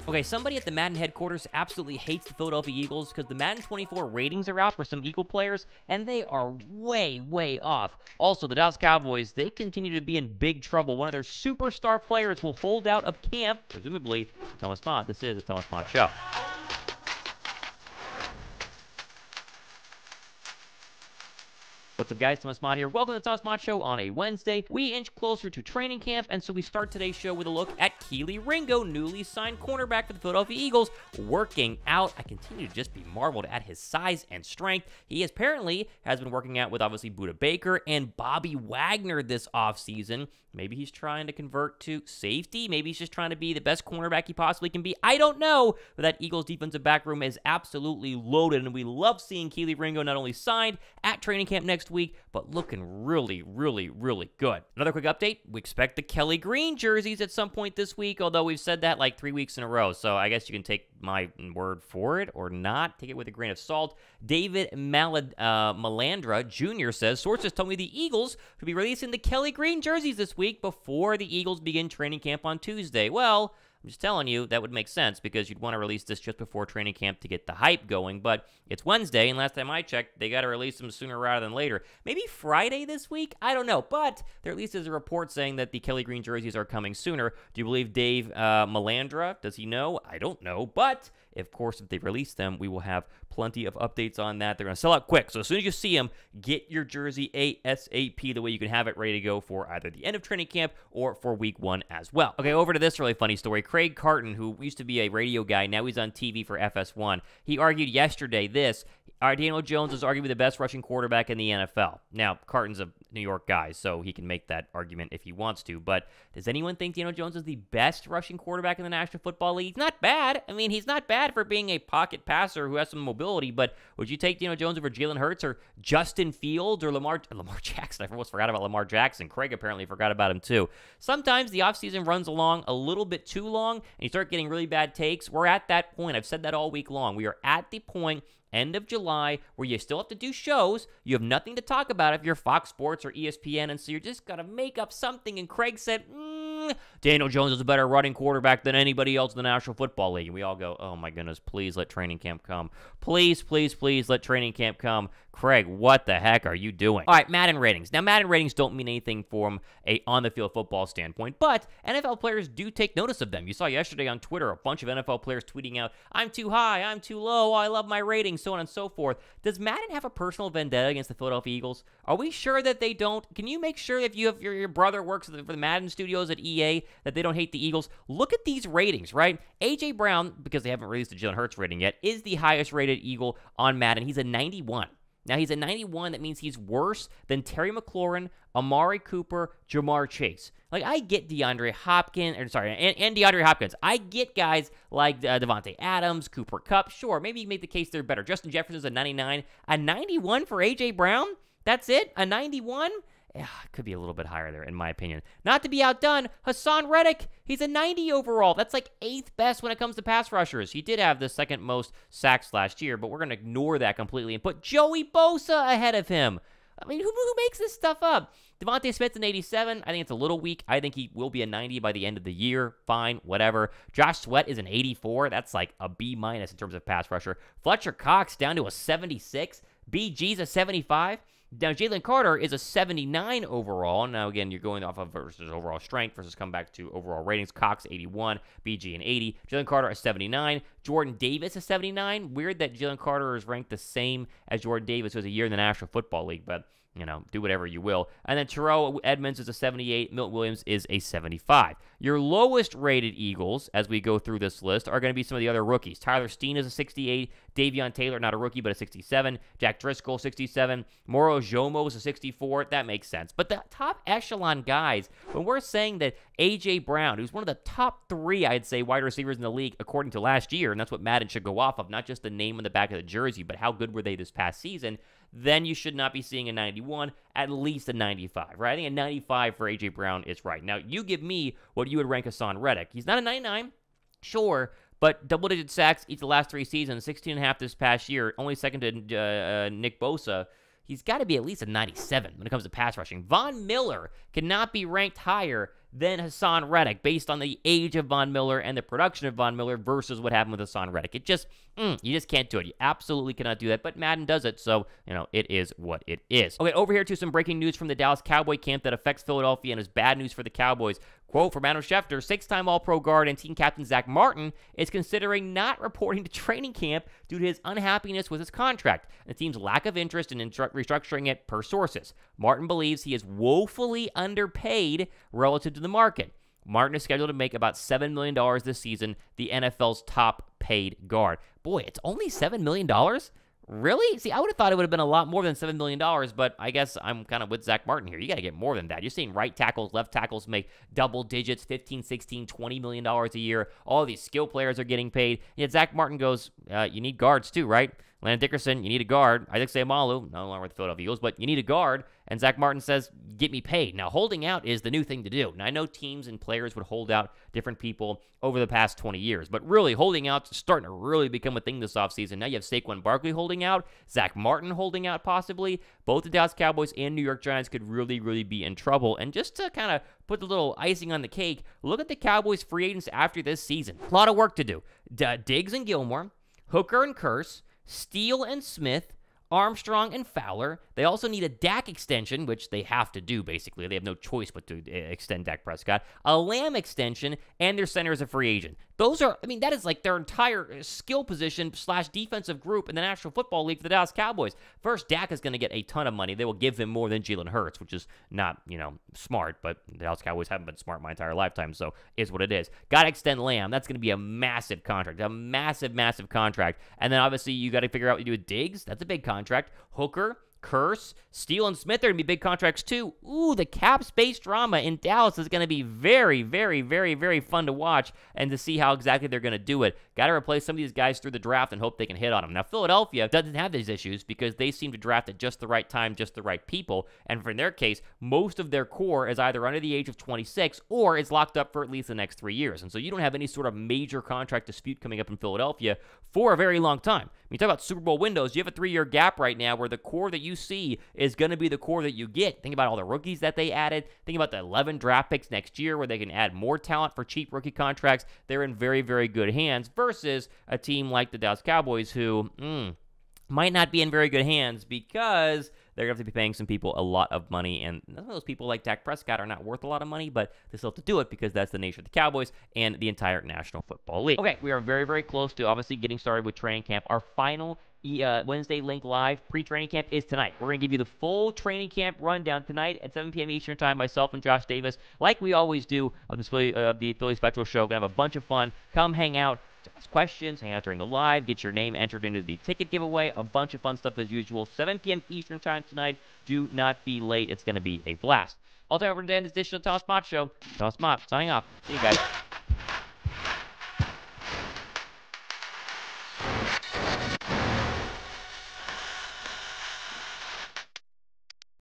Okay, somebody at the Madden headquarters absolutely hates the Philadelphia Eagles because the Madden 24 ratings are out for some Eagle players, and they are way, way off. Also, the Dallas Cowboys, they continue to be in big trouble. One of their superstar players will hold out of camp, presumably Thomas Mott. This is the Thomas Mott Show. What's up, guys? Thomas Mott here. Welcome to the Thomas Mott Show on a Wednesday. We inch closer to training camp, and so we start today's show with a look at Kelee Ringo, newly signed cornerback for the Philadelphia Eagles, working out. I continue to just be marveled at his size and strength. He apparently has been working out with, obviously, Budda Baker and Bobby Wagner this offseason. Maybe he's trying to convert to safety. Maybe he's just trying to be the best cornerback he possibly can be. I don't know, but that Eagles defensive back room is absolutely loaded, and we love seeing Kelee Ringo not only signed at training camp next week, but looking really, really, really good. Another quick update, we expect the Kelee green jerseys at some point this week, although we've said that like 3 weeks in a row, so I guess you can take my word for it or not. Take it with a grain of salt. David Malandra Jr. says, sources told me the Eagles will be releasing the Kelee green jerseys this week before the Eagles begin training camp on Tuesday. Well, I'm just telling you, that would make sense because you'd want to release this just before training camp to get the hype going, but it's Wednesday, and last time I checked, they got to release them sooner rather than later. Maybe Friday this week? I don't know, but there at least is a report saying that the Kelee green jerseys are coming sooner. Do you believe Dave Malandra? Does he know? I don't know, but of course, if they release them, we will have plenty of updates on that. They're going to sell out quick, so as soon as you see them, get your jersey ASAP, the way you can have it ready to go for either the end of training camp or for week 1 as well. Okay, over to this really funny story. Craig Carton, who used to be a radio guy, now he's on TV for FS1. He argued yesterday this, Daniel Jones is arguably the best rushing quarterback in the NFL. Now, Carton's a New York guy, so he can make that argument if he wants to, but does anyone think Daniel Jones is the best rushing quarterback in the National Football League? He's not bad. I mean, he's not bad for being a pocket passer who has some mobility, but would you take Daniel Jones over Jalen Hurts or Justin Fields or Lamar Jackson? I almost forgot about Lamar Jackson. Craig apparently forgot about him too. Sometimes the offseason runs along a little bit too long, and you start getting really bad takes. We're at that point. I've said that all week long. We are at the point end of July, where you still have to do shows. You have nothing to talk about if you're Fox Sports or ESPN, and so you're just got to make up something. And Craig said, Daniel Jones is a better running quarterback than anybody else in the National Football League. And we all go, oh my goodness, please let training camp come. Please, please, please let training camp come. Craig, what the heck are you doing? All right, Madden ratings. Now, Madden ratings don't mean anything from a on-the-field football standpoint, but NFL players do take notice of them. You saw yesterday on Twitter a bunch of NFL players tweeting out, I'm too high, I'm too low, I love my ratings, so on and so forth. Does Madden have a personal vendetta against the Philadelphia Eagles? Are we sure that they don't? Can you make sure if you have your brother works for the Madden studios at EA that they don't hate the Eagles? Look at these ratings, right? A.J. Brown, because they haven't released the Jalen Hurts rating yet, is the highest-rated Eagle on Madden. He's a 91. Now, he's a 91. That means he's worse than Terry McLaurin, Amari Cooper, Jamar Chase. Like, I get DeAndre Hopkins, and DeAndre Hopkins. I get guys like Devontae Adams, Cooper Kupp. Sure, maybe you can make the case they're better. Justin Jefferson's a 99. A 91 for A.J. Brown? That's it? A 91? Yeah, it could be a little bit higher there, in my opinion. Not to be outdone, Haason Reddick, he's a 90 overall. That's like 8th best when it comes to pass rushers. He did have the 2nd most sacks last year, but we're going to ignore that completely and put Joey Bosa ahead of him. I mean, who makes this stuff up? DeVonta Smith's an 87. I think it's a little weak. I think he will be a 90 by the end of the year. Fine, whatever. Josh Sweat is an 84. That's like a B- in terms of pass rusher. Fletcher Cox down to a 76. BG's a 75. Now, Jalen Carter is a 79 overall. Now, again, you're going off of versus overall strength versus come back to overall ratings. Cox, 81. BG, an 80. Jalen Carter, a 79. Jordan Davis, a 79. Weird that Jalen Carter is ranked the same as Jordan Davis, who was a year in the National Football League, but you know, do whatever you will. And then Terrell Edmonds is a 78. Milton Williams is a 75. Your lowest rated Eagles, as we go through this list, are going to be some of the other rookies. Tyler Steen is a 68. Davion Taylor, not a rookie, but a 67. Jack Driscoll, 67. Moro Jomo is a 64. That makes sense. But the top echelon guys, when we're saying that A.J. Brown, who's one of the top 3, I'd say, wide receivers in the league, according to last year, and that's what Madden should go off of, not just the name on the back of the jersey, but how good were they this past season, then you should not be seeing a 91, at least a 95, right? I think a 95 for A.J. Brown is right. Now, you give me what you would rank Haason Reddick. He's not a 99, sure, but double-digit sacks each of the last 3 seasons, 16.5 this past year, only second to Nick Bosa. He's got to be at least a 97 when it comes to pass rushing. Von Miller cannot be ranked higher than Haason Reddick based on the age of Von Miller and the production of Von Miller versus what happened with Haason Reddick. It just, you just can't do it. You absolutely cannot do that, but Madden does it, so, it is what it is. Okay, over here to some breaking news from the Dallas Cowboy camp that affects Philadelphia and is bad news for the Cowboys. Quote from Adam Schefter, 6-time All-Pro guard and team captain Zach Martin is considering not reporting to training camp due to his unhappiness with his contract and the team's lack of interest in restructuring it per sources. Martin believes he is woefully underpaid relative to the market. Martin is scheduled to make about $7 million this season, the NFL's top paid guard. Boy, it's only $7 million? Really? See, I would have thought it would have been a lot more than $7 million, but I guess I'm kind of with Zach Martin here. You got to get more than that. You're seeing right tackles, left tackles make double digits, 15, 16, $20 million a year. All these skill players are getting paid. Yet Zach Martin goes, you need guards too, right? Landon Dickerson, you need a guard. Isaac Seumalo, no longer with the Philadelphia Eagles, but you need a guard. And Zach Martin says, get me paid. Now, holding out is the new thing to do. Now, I know teams and players would hold out different people over the past 20 years, but really, holding out is starting to really become a thing this offseason. Now you have Saquon Barkley holding out, Zach Martin holding out possibly. Both the Dallas Cowboys and New York Giants could really, really be in trouble. And just to kind of put the little icing on the cake, look at the Cowboys free agents after this season. A lot of work to do. Diggs and Gilmore, Hooker and Curse, Steele and Smith, Armstrong and Fowler. They also need a Dak extension, which they have to do, basically. They have no choice but to extend Dak Prescott. A Lamb extension, and their center is a free agent. Those are, that is like their entire skill position / defensive group in the National Football League for the Dallas Cowboys. First, Dak is going to get a ton of money. They will give him more than Jalen Hurts, which is not, smart, but the Dallas Cowboys haven't been smart my entire lifetime, so is what it is. Got to extend Lamb. That's going to be a massive contract, a massive, massive contract. And then, obviously, you got to figure out what you do with Diggs. That's a big contract. Hooker, Curse, Steele, and Smith are going to be big contracts too. Ooh, the cap space drama in Dallas is going to be very, very, very, very fun to watch and to see how exactly they're going to do it. Got to replace some of these guys through the draft and hope they can hit on them. Now, Philadelphia doesn't have these issues because they seem to draft at just the right time, just the right people. And in their case, most of their core is either under the age of 26 or is locked up for at least the next 3 years. And so you don't have any sort of major contract dispute coming up in Philadelphia for a very long time. When you talk about Super Bowl windows, you have a 3-year gap right now where the core that you see is going to be the core that you get. Think about all the rookies that they added. Think about the 11 draft picks next year where they can add more talent for cheap rookie contracts. They're in very, very good hands versus a team like the Dallas Cowboys who might not be in very good hands because they're going to have to be paying some people a lot of money, and some of those people like Dak Prescott are not worth a lot of money, but they still have to do it because that's the nature of the Cowboys and the entire National Football League. Okay, we are very, very close to obviously getting started with training camp. Our final Wednesday Link Live pre-training camp is tonight. We're going to give you the full training camp rundown tonight at 7 p.m. Eastern Time, myself and Josh Davis, like we always do on the Philly Spectral Show. We're going to have a bunch of fun. Come hang out, ask questions, hang out during the live, get your name entered into the ticket giveaway, a bunch of fun stuff as usual. 7 p.m. Eastern Time tonight. Do not be late. It's going to be a blast. I'll turn over to the end of this edition of the Mott Show. Mott signing off. See you guys.